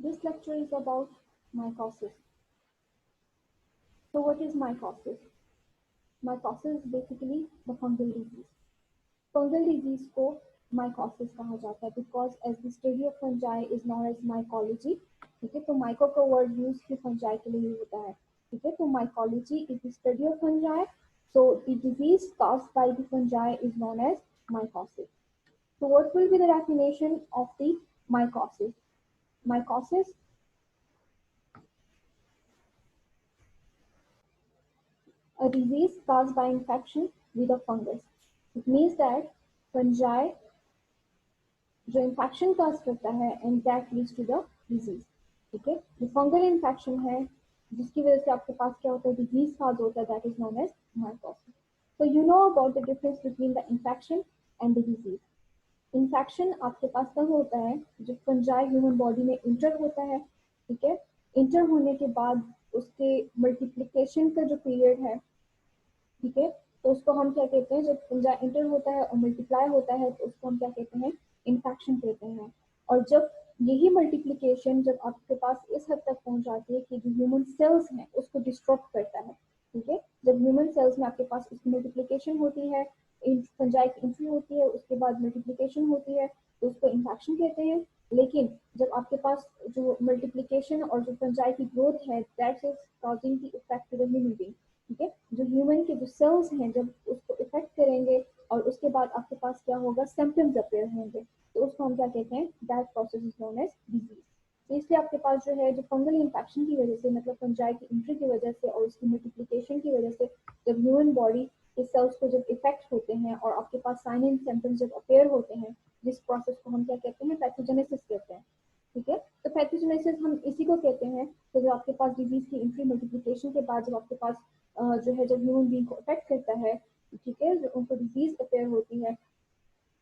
This lecture is about mycosis. So what is mycosis? Mycosis is basically the fungal disease. Fungal disease को mycosis कहा जाता है because as the study of fungi is known as mycology. ठीक है, तो myco का word use ही fungi के लिए होता है. ठीक है, तो mycology is the study of fungi. So the disease caused by the fungi is known as mycosis. So what will be the definition of the mycosis? Mycosis, a disease caused by infection with a fungus. It means that fungi जो infection cause करता है and that leads to the disease. ठीक है, जो fungal infection है जिसकी वजह से आपके पास क्या होता है, डिजीज कॉज होता है, that is known as mycosis. So you know about the difference between the infection and the disease. Infection आपके पास तब होता है जब फंजाई ह्यूमन बॉडी में इंटर होता है. ठीक है, इंटर होने के बाद उसके मल्टीप्लिकेशन का जो पीरियड है, ठीक है, तो उसको हम क्या कहते हैं, जब फंजा इंटर होता है और मल्टीप्लाई होता है तो उसको हम क्या कहते हैं, इन्फेक्शन कहते हैं. और जब यही मल्टीप्लिकेशन जब आपके पास इस हद तक पहुंच जाती है कि जो ह्यूमन सेल्स हैं उसको डिस्ट्रक्ट करता है. ठीक है, जब ह्यूमन सेल्स में आपके पास उसकी मल्टीप्लिकेशन होती है, फंजाई की एंट्री होती है, उसके बाद मल्टीप्लिकेशन होती है, तो उसको इन्फेक्शन कहते हैं. लेकिन जब आपके पास जो मल्टीप्लिकेशन और जो फंजाई की ग्रोथ है, that is causing the effect to the human being. ठीक है, जो ह्यूमन के जो सेल्स हैं जब उसको इफेक्ट करेंगे और उसके बाद आपके पास क्या होगा, सिम्टम्स अपेयर होंगे, तो उसको हम क्या कहते हैं, that process is known as disease. तो इसलिए आपके पास जो है, जो फंगल इन्फेक्शन की वजह से, मतलब फंजाई की एंट्री की वजह से और उसकी मल्टीप्लिकेशन की वजह से जब ह्यूमन बॉडी के सेल्स को जब इफेक्ट होते हैं और आपके पास साइन एंड सिम्टम्स जब अपेयर होते हैं, जिस प्रोसेस को हम क्या कहते हैं, पैथोजेनेसिस कहते हैं. ठीक है, तो पैथोजेनेसिस हम इसी को कहते हैं. तो जब आपके पास डिजीज की एंट्री मल्टीप्लिकेशन के बाद जब आपके पास जो है, जब ह्यूमन बीइंग को अफेक्ट करता है, ठीक है, जो उनको डिजीज अपेयर होती है,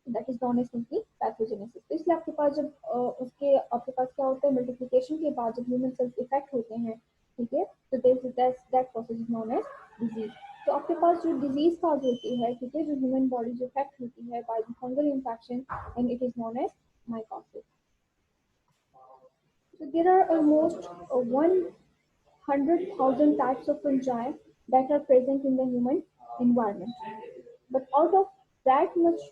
that is known as simply pathogenesis. तो इसलिए आपके पास जब उसके आपके पास क्या होता है, मल्टीप्लिकेशन के बाद जब ह्यूमन सेल्स इफेक्ट होते हैं, ठीक है, तो that process is known as disease. तो आपके पास जो डिजीज काज होती है, ठीक है, जो ह्यूमन बॉडी जो इफेक्ट होती है by the fungal infection, and it is known as mycosis. So there are almost 100,000 types of fungi that are present in the human environment. But out of that much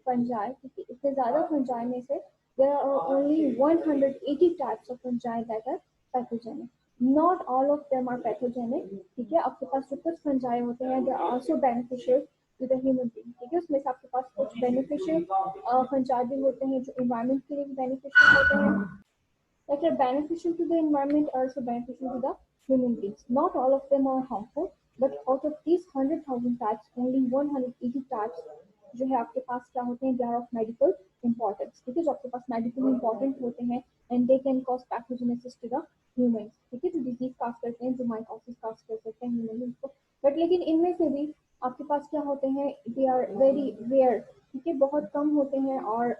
fungi, इतने ज़्यादा fungi में से there are only 180 types of fungi that are pathogenic. Not all of them are pathogenic. ठीक है, आपके पास जो कुछ fungi होते हैं, they are also beneficial to the human being. ठीक है, उसमें से आपके पास कुछ beneficial fungi भी होते हैं जो environment के लिए भी beneficial होते हैं, that are beneficial to the environment are also beneficial to the human beings. Not all of them are harmful, but out of these 100,000 types, only 180 types जो है आपके पास क्या होते हैं, they are of medical importance. ठीक है, जो आपके पास medical important होते हैं and they can cause pathogenesis to the humans. ठीक है, जो disease काज करते हैं, जो mycosis काज कर सकते हैं human beings को. But लेकिन इनमें से भी आपके पास क्या होते हैं, they are very rare. ठीक है, बहुत कम होते हैं और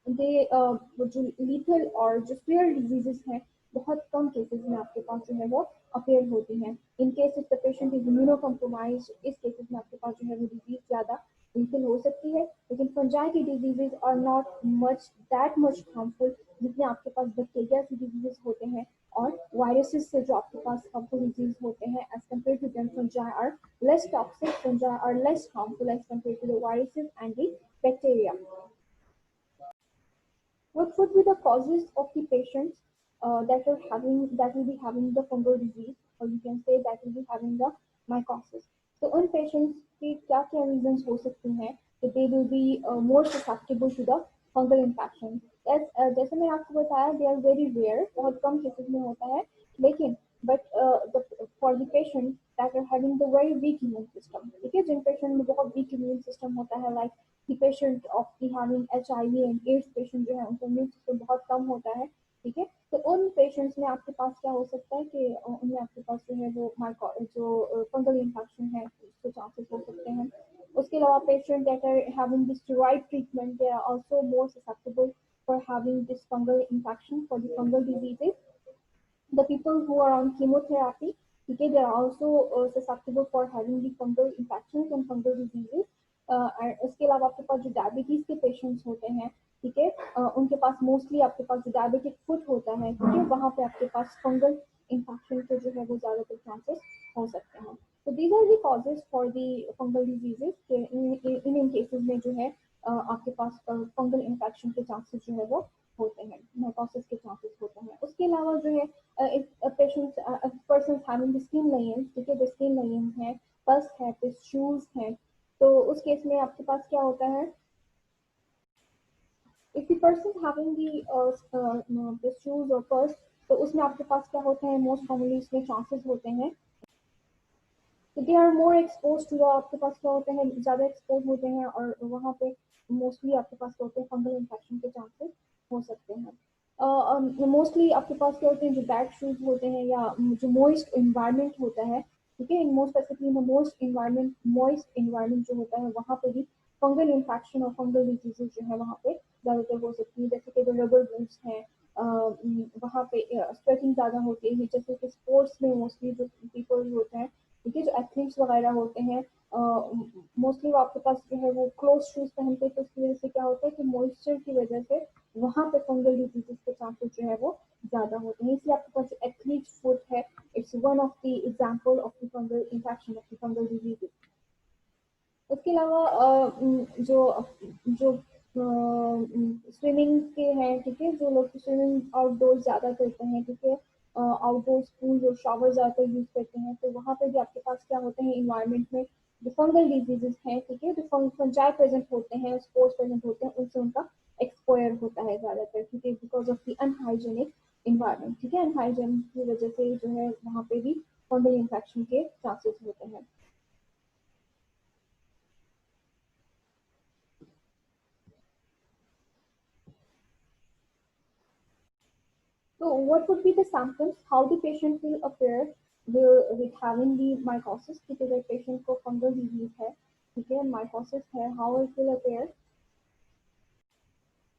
दे जो लीथल और जो फेयर डिजीजेस हैं, बहुत कम केसेस में आपके पास जो है वो अपेयर होती हैं. In cases the patient is immunocompromise, इस केसेस में आपके पास जो है वो डिजीज ज़्यादा लीथल हो सकती है. लेकिन फंजाई की diseases are not much that much harmful जितने आपके पास बैक्टीरिया की डिजीजेस होते हैं और वायरसेस से जो आपके पास हार्मफुल डिजीज होते हैं. As compare to them fungi are less toxic, fungi are less harmful as compare to the viruses and the bacteria. What would be the causes of the patients that will be having the fungal disease, or you can say that will be having the mycosis? So उन patients के क्या क्या reasons हो सकते हैं that they will be more susceptible to the fungal infection? जैसे मैंने आपको बताया, they are very rare, बहुत कम cases में होता है, लेकिन for the patients that are having the very weak immune system, ठीक है, जिन patient में बहुत weak immune system होता है, like the patient of the having HIV and AIDS patient जो है उनका immune system बहुत कम होता है. ठीक है, तो उन पेशेंट्स में आपके पास क्या हो सकता है कि उनमें आपके पास जो है वो जो फंगल इन्फेक्शन है उसके चांसेस हो सकते हैं. उसके अलावा patient that are having this steroid treatment, they are also more susceptible for having this fungal infection, for the fungal diseases. The people who are on chemotherapy, okay, they are also susceptible for having the fungal infections and fungal diseases. और उसके अलावा आपके पास जो diabetes के patients होते हैं, ठीक है, उनके पास मोस्टली आपके पास जो डायबिटिक फुट होता है, ठीक है, वहाँ पे आपके पास फंगल इन्फेक्शन के जो है वो ज़्यादातर चांसेस हो सकते हैं। तो these are the causes for the fungal diseases के इन केसेस में जो है आपके पास फंगल इन्फेक्शन के चांसेस जो है वो होते हैं, माइकोसिस के चांसेस होते हैं। उसके अलावा जो है if patient person having skin layers, ठीक है, स्किन लेयर्स है, पस है, टिश्यूज है, तो उस केस में आपके पास क्या होता है, if the person having the shoes और पर्स, तो उसमें आपके पास क्या होता है, मोस्ट कॉमनली इसमें चांसेस होते हैं तो they are more expose to, आपके पास क्या होते हैं, ज़्यादा एक्सपोज होते हैं और वहाँ पे मोस्टली आपके पास क्या होते हैं, फंगल इन्फेक्शन के चांसेस हो सकते हैं। मोस्टली आपके पास क्या होते हैं, जो बैड शूज होते हैं या जो मॉइस्ट इन्वायरमेंट होता है, ठीक है, in most specifically most environment moist environment जो होता है वहाँ पे भी फंगल इन्फेक्शन और फंगल डिजीजेज जो है वहाँ पे ज़्यादातर हो सकती है। जैसे कि जो रबर बूट्स हैं, वहाँ पे स्वेटिंग ज़्यादा होती है, जैसे कि स्पोर्ट्स में मोस्टली जो पीपल होते हैं, ठीक है, जो एथलीट्स वगैरह होते हैं, मोस्टली वो आपके पास जो है वो क्लोज शूज पहनते हैं, तो उसकी वजह से क्या होता है कि मॉइस्चर की वजह से वहाँ पे फंगल डिजीजेस के चांसेस जो है वो ज़्यादा होते हैं। इसलिए आपके पास जो एथलीट फुट है, it's one of the example of the fungal infection of the fungal diseases. उसके अलावा जो जो स्विमिंग के हैं, ठीक है, जो लोग स्विमिंग आउटडोर ज़्यादा करते हैं, ठीक है, आउटडोर पूल और शावर ज़्यादातर यूज़ करते हैं, तो वहाँ पे भी आपके पास क्या होते हैं, इन्वायरमेंट में जो फंगल डिजीजेस हैं, ठीक है, जो फंजाई प्रेजेंट होते हैं, स्पोर्स प्रेजेंट होते हैं, उनसे उनका एक्सपोयर होता है ज़्यादातर, ठीक है, because of the unhygienic environment, ठीक है, अनहाइजेन की वजह से जो है वहाँ पे भी फंगल इन्फेक्शन के चांसेस होते हैं। So what would be the symptoms? How the patient will appear with having the mycosis? because अगर patient को fungal disease है, ठीक है, mycosis है, how it will appear?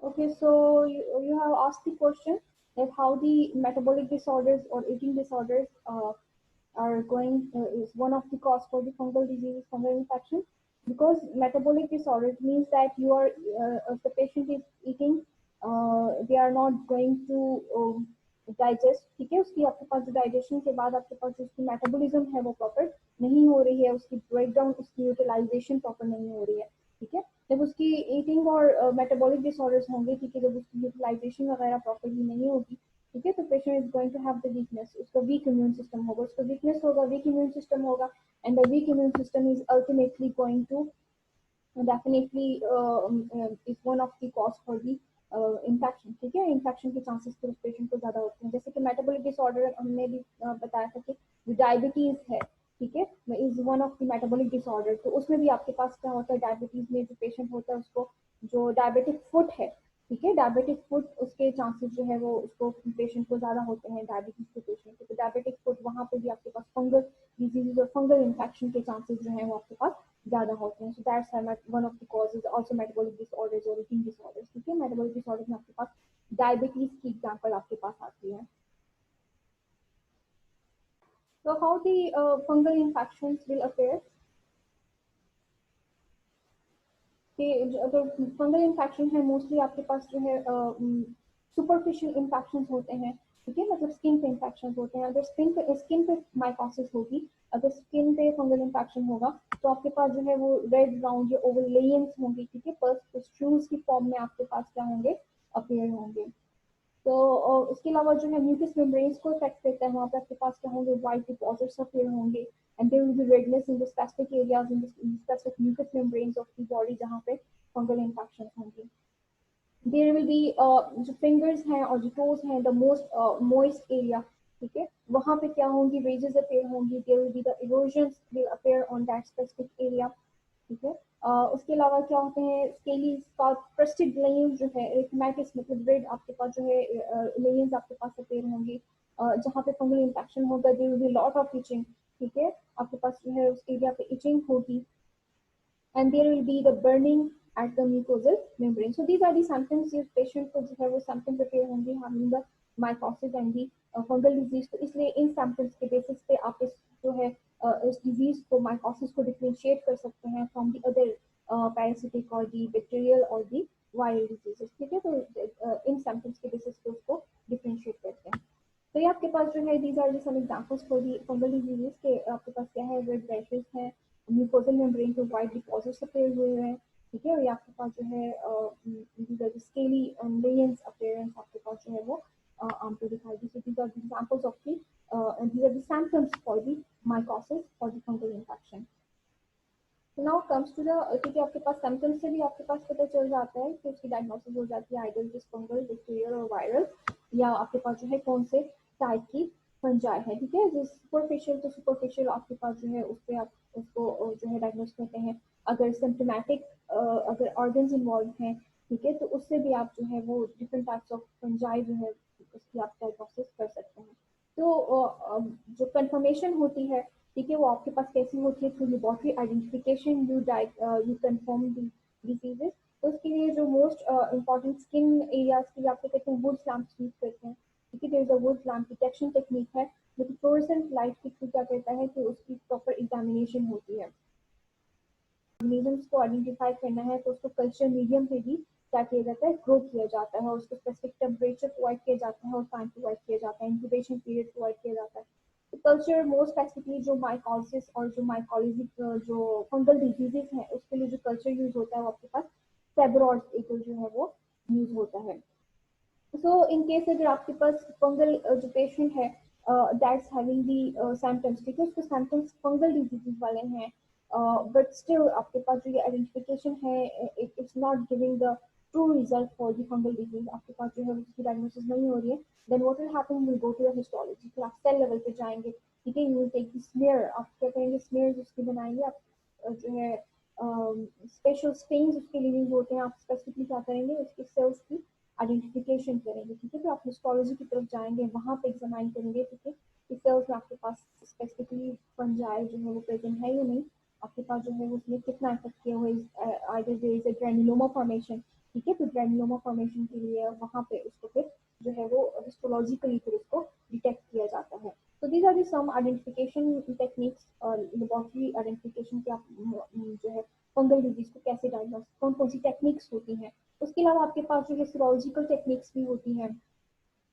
Okay, so you have asked the question that how the metabolic disorders or eating disorders are going is one of the cause for the fungal disease, fungal infection. Because metabolic disorders means that you are, if the patient is eating, they are not going to digest, ठीक है, उसकी आपके पास जो digestion के बाद आपके पास जो उसकी मेटाबॉलिज्म है वो प्रॉपर नहीं हो रही है, उसकी ब्रेक डाउन, उसकी यूटिलाइजेशन प्रॉपर नहीं हो रही है, ठीक है, जब उसकी ईटिंग और मेटाबॉलिक डिसऑर्डर्स होंगे, ठीक है, जब उसकी यूटिलाइजेशन वगैरह प्रॉपरली नहीं होगी, ठीक है, तो patient is going to have the weakness, उसका वीक इम्यून सिस्टम होगा, उसका वीकनेस होगा, वीक इम्यून सिस्टम होगा, and the weak immune system is ultimately going to definitely is one of the cause for the infection, ठीक है, infection के chances तो उस पेशेंट को ज्यादा होते हैं। जैसे कि मेटाबॉलिक डिसऑर्डर हमने भी बताया था कि जो डायबिटीज है, ठीक है, is one of the metabolic disorder, तो उसमें भी आपके पास क्या होता है, डायबिटीज में जो पेशेंट होता है उसको जो डायबिटिक फुट है, ठीक है, डायबिटिक फुट उसके चांसेस जो है वो उसको पेशेंट को ज्यादा होते हैं, डायबिटीज के पेशेंट को, तो डायबिटिक फुट वहाँ पे भी आपके पास फंगल डिजीज और फंगल इन्फेक्शन के चांसेस जो है वो आपके पास ज़्यादा होते हैं। So that's one of the causes also metabolic disorders और ईटिंग डिसऑर्डर्स, ठीक है, मेटाबॉलिक डिसऑर्डर्स में आपके पास डायबिटीज की एग्जाम्पल आपके पास आती है। So how the fungal infections will appear? कि जो फंगल इन्फेक्शन है मोस्टली आपके पास जो है सुपरफिशियल इन्फेक्शन होते हैं, ठीक है, मतलब स्किन पे इन्फेक्शन होते हैं। अगर स्किन पे माइकोसिस होगी, अगर स्किन पे फंगल इन्फेक्शन होगा, तो आपके पास जो है वो रेड ब्राउन जो ओवल लेयर्स होंगी, ठीक है, पस्ट्यूल्स की फॉर्म में आपके पास क्या होंगे, अपीयर होंगे। तो उसके अलावा जो है म्यूकस मेम्ब्रेन्स को इफेक्ट करता है, वहाँ पे आपके पास क्या होंगे, व्हाइट डिपॉजिट्स अपीयर होंगे, and there will be redness in the specific areas in the specific mucous membranes of the body जहाँ पे फंगल इन्फेक्शन होंगे। देयर विल बी जो फिंगर्स हैं और जो टोज हैं, द मोस्ट मॉइस्ट एरिया, ठीक है, वहाँ पे क्या होंगी, वेजेस अपीयर होंगी, there will be the erosions will appear on that specific area, ठीक है। उसके अलावा क्या होते हैं, स्केली स्पॉट क्रेस्टेड लेयर्स जो है, एरिथमेटिस मतलब रेड आपके पास जो है लेयर्स आपके पास अपीयर होंगी, जहाँ पे फंगल इन्फेक्शन होगा, there will be lot of itching, ठीक है, आपके पास जो है उस एरिया पे इचिंग होगी, and there will be the burning at the mucosal membrane. So these are the symptoms if patient को जो है वो symptoms appear होंगे having the mycosis and the fungal disease. तो इसलिए इन symptoms के basis पे आप इस जो है इस disease को mycosis को differentiate कर सकते हैं from the other parasitic or the bacterial or the viral diseases, ठीक है। तो इन सिम्टम्स के बेसिस पे उसको डिफरेंशिएट करते हैं। तो ये आपके पास जो है these are some examples for the fungal diseases के आपके पास क्या है, रेड रैशेस है, म्यूकोजल मेम्ब्रेन पे वाइट डिपॉजिट्स अपीयर हुए हैं, ठीक है। और ये आपके पास जो है these are scaly lesions appearance आपके पास जो है वो आमतौर दिखाई दी। So these are examples of the these are the symptoms for the mycosis for the fungal infection. So now comes to the ठीक है, आपके पास symptoms से भी आपके पास पता चल जाता है कि उसकी डायग्नोसिस हो जाती है आइडल जिस फंगल बैक्टीरियल और वायरल, या आपके पास जो है कौन से टाइप की फंजाई है, ठीक है। जो सुपरफिशियल, तो सुपरफिशियल आपके पास जो है उस पर आप उसको जो है डायग्नोस करते हैं। अगर सिम्टोमेटिक अगर ऑर्गन्स इन्वॉल्व हैं, ठीक है, तो उससे भी आप जो है वो डिफरेंट टाइप्स ऑफ फंजाई जो है उसकी आप डायग्नोसिस कर सकते हैं। तो जो कंफर्मेशन होती है, ठीक है, वो आपके पास कैसी होती है, through laboratory identification you confirm the diseases. तो उसके लिए जो मोस्ट इम्पॉर्टेंट स्किन एरियाज की आपको कहते हैं वुड लैम्प यूज करते हैं, ठीक है। There is a wood lamp detection technique है जो कि फ्लोरेसेंट लाइट के थ्रू क्या करता है कि उसकी प्रॉपर एग्जामिनेशन होती है। ऑर्गेनिजम्स को आइडेंटिफाई करना है तो उसको कल्चर मीडियम पे भी क्या किया जाता है, ग्रो किया जाता है, उसको स्पेसिफिक टेम्परेचर प्रोवाइड किया जाता है और टाइम प्रोवाइड किया जाता है, इंक्यूबेशन पीरियड प्रोवाइड किया जाता है। तो कल्चर मोर स्पेसिफिकली जो माइकोसिस और जो माइकोलॉजी जो फंगल डिजीजेस है उसके लिए जो कल्चर यूज होता है वो आपके पास सेबरॉड एक जो है वो यूज होता है। सो इन केस अगर आपके पास फंगल जो पेशेंट है दैट्स हैविंग दी सिम्टम्स, ठीक है, उसके सिम्टम्स फंगल डिजीजेस वाले हैं, बट स्टिल आपके पास जो ये आइडेंटिफिकेशन है it's not giving the true result for the fungal disease, आपके पास जो है उसकी डायग्नोसिस नहीं हो रही है, then what will happen, will go to the histology, फिर आप सेल लेवल पे जाएंगे, ठीक है। You will take the smear, आप क्या करेंगे, स्मीयर उसकी बनाएंगे आप जो है स्पेशल स्टेन्स उसके लिए यूज होते हैं, आप स्पेसिफिकली क्या करेंगे उसकी सेल्स की आइडेंटिफिकेशन करेंगे, ठीक है। तो आप हिस्टोलॉजी की तरफ जाएंगे, वहाँ पे एग्जामाइन करेंगे, ठीक है, कि सेल्स में आपके पास स्पेसिफिकली फंजाई जो है वो प्रेजेंट है या नहीं, आपके पास जो है उसने कितना इफेक्ट किया हुआ है, either there is a granuloma formation, ठीक है। तो ग्रैन्युलोमा फॉर्मेशन के लिए वहाँ पे उसको फिर जो है वो हिस्टोलॉजिकली फिर उसको डिटेक्ट किया जाता है। तो these are the some identification techniques और लेबोरेटरी आइडेंटिफिकेशन के आप जो है फंगल डिजीज को कैसे डायग्नोस, कौन कौन सी टेक्निक्स होती हैं। उसके अलावा आपके पास जो है सीरोलॉजिकल टेक्निक्स भी होती हैं,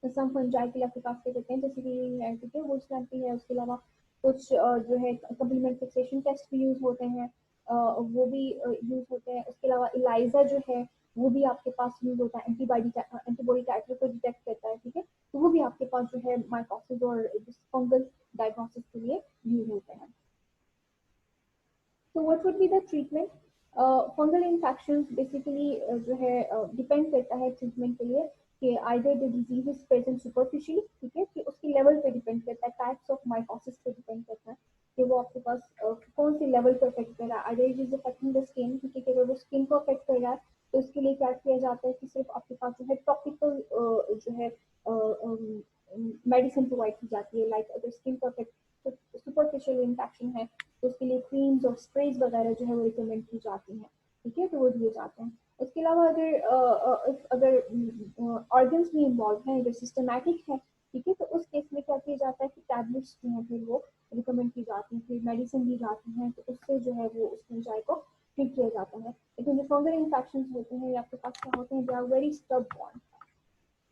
सम फंजाई के लिए आपके पास क्या कहते हैं, जैसे कि है, ठीक है, वो स्टैम्पी है। उसके अलावा कुछ जो है कम्प्लीमेंट फिक्सेशन टेस्ट भी यूज होते हैं, वो भी यूज होते हैं। उसके अलावा इलाइजा जो है वो भी आपके पास यूज होता है, एंटीबॉडी टाइटर को डिटेक्ट करता है, ठीक है। तो वो भी आपके पास जो है माइकोसिस और फंगल डायग्नोसिस के लिए यूज होते हैं। So what would be the treatment? Fungal infections basically जो है डिपेंड करता है ट्रीटमेंट के लिए कि either the disease is present superficially, ठीक है, कि उसकी लेवल पे डिपेंड करता है, टाइप्स ऑफ माइकोसिस पे डिपेंड करता है कि वो आपके पास कौन सी लेवल पे अफेक्ट कर रहा है। Either it is affecting the skin, ठीक है, कि अगर वो स्किन को अफेक्ट कर रहा है तो उसके लिए क्या किया जाता है कि सिर्फ आपके पास जो है टॉपिकल जो है मेडिसिन प्रोवाइड की जाती है, लाइक अगर स्किन को अफेक्ट सुपरफिशियल इन्फेक्शन है तो उसके लिए क्रीम्स और स्प्रेज वगैरह जो है वो रिकमेंड की जाती हैं, ठीक है, तो वो दिए जाते हैं। उसके अलावा अगर ऑर्गन्स भी इन्वॉल्व हैं, अगर सिस्टमैटिक है, ठीक है, तो उस केस में क्या किया जाता है कि टैबलेट्स जो है फिर वो रिकमेंड की जाती हैं, फिर मेडिसिन दी जाती हैं, तो उससे जो है वो उस फंजाई को ट्रीट किया जाता है। लेकिन जो फंगल इन्फेक्शन होते हैं या आपके पास क्या होते हैं, दे आर वेरी स्टबबॉर्न,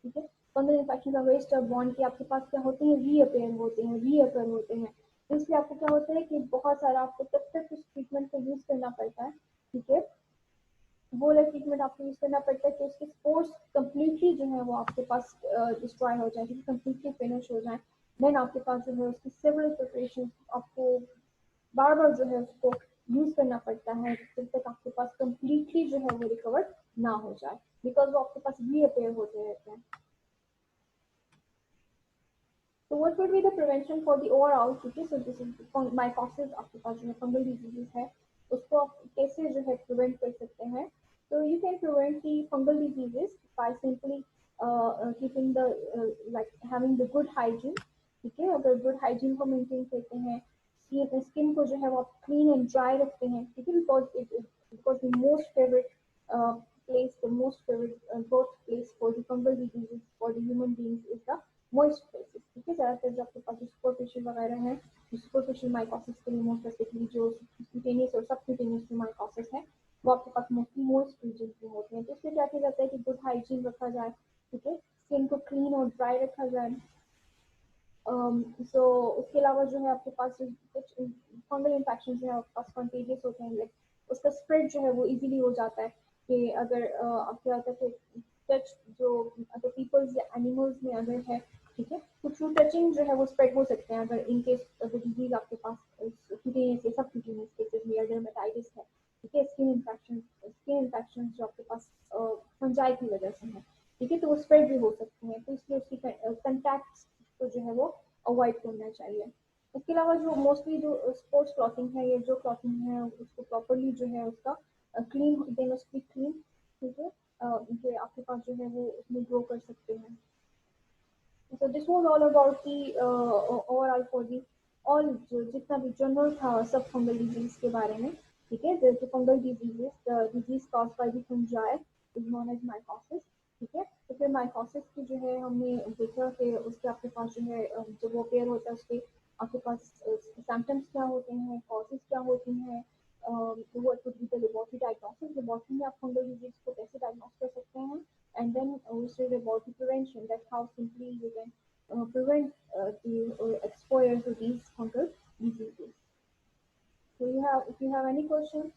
ठीक है। फंगल इन्फेक्शन का वेस्ट ऑफ बॉन्ड के आपके पास क्या होते हैं, रीअपेयर होते हैं। तो इसलिए आपको क्या होता है कि बहुत सारा आपको तब तक उस ट्रीटमेंट को यूज करना पड़ता है, ठीक है, वो वाला ट्रीटमेंट आपको यूज करना पड़ता है कि उसके स्पोर्स कंप्लीटली जो है वो आपके पास डिस्ट्रॉय हो जाए, कंप्लीटली फिनिश हो जाए। देन आपके पास जो है उसकी सेवरल प्रिपरेशन आपको बार बार जो है उसको यूज करना पड़ता है जब तक आपके पास कंप्लीटली जो है वो रिकवर ना हो जाए, बिकॉज वो आपके पास रीअपेयर होते रहते हैं। So what would be the prevention for the overall, ठीक है, so this is mycosis आपके पास जो है फंगल डिजीजेस है उसको आप कैसे जो है प्रिवेंट कर सकते हैं। So you can prevent the fungal diseases by simply keeping the like having the good hygiene, ठीक है। अगर गुड हाइजीन को मेंटेन करते हैं, स्किन को जो है वो आप क्लीन एंड ड्राई रखते हैं, ठीक है, because the most favourite place, the most favorite birth place for the fungal diseases for the human beings is the moist places, ठीक है। ज़्यादातर जो आपके पास सुपरफिशियल वगैरह है, सुपरफिशियल माइकोसिस के लिए मोस्ट स्पेसिफिकली जो क्यूटेनियस और सबक्यूटेनियस माइकोसिस है वो आपके पास मोस्टली मोस्ट रीजन में होते हैं। तो इसलिए क्या किया हाइजीन रखा जाए, ठीक है, स्किन को क्लीन और ड्राई रखा जाए। सो उसके अलावा जो है आपके पास कुछ फंगल इन्फेक्शन जो है आपके पास कंटेजियस होते हैं, लाइक उसका स्प्रेड जो है वो इजीली हो जाता है कि अगर आप क्या होता है कि टच जो अगर पीपल्स या एनिमल्स में अगर है, ठीक है, तो थ्रू टचिंग जो है वो स्प्रेड हो सकते हैं अगर इन केस अगर डिजीज आपके पास क्यूटेनियस या सब क्यूटेनियस केसेस में या डर्मेटाइटिस है, ठीक है, स्किन इन्फेक्शन जो आपके पास फंजाई की वजह से है, ठीक है, तो वो स्प्रेड भी हो सकते हैं, तो इसलिए उसकी कंटैक्ट तो जो है वो अवॉइड करना चाहिए। इसके अलावा जो मोस्टली जो स्पोर्ट्स क्लॉथिंग है या जो क्लॉथिंग है उसको प्रॉपरली जो है उसका clean they must be clean, ठीक है, जो आपके पास जो है वो उसमें ग्रो कर सकते हैं। So this was all about the overall for the all जो जितना भी जनरल था सब फंगल डिजीज के बारे में, ठीक है, the fungal diseases, the disease caused by the fungi is known as mycosis, ठीक है, तो फिर माइकोसिस की जो है हमने देखा कि उसके आपके पास जो है जब वो अपेयर होता है उसके आपके पास सिम्टम्स क्या होते हैं, कॉजेज क्या होती हैं, what would be the laboratory diagnosis, laboratory में आप फंगल डिजीज को कैसे डायग्नोस कर सकते हैं, and then we said about the prevention, that's how simply you can prevent the exposure to these fungal diseases. So you have, if you have any questions,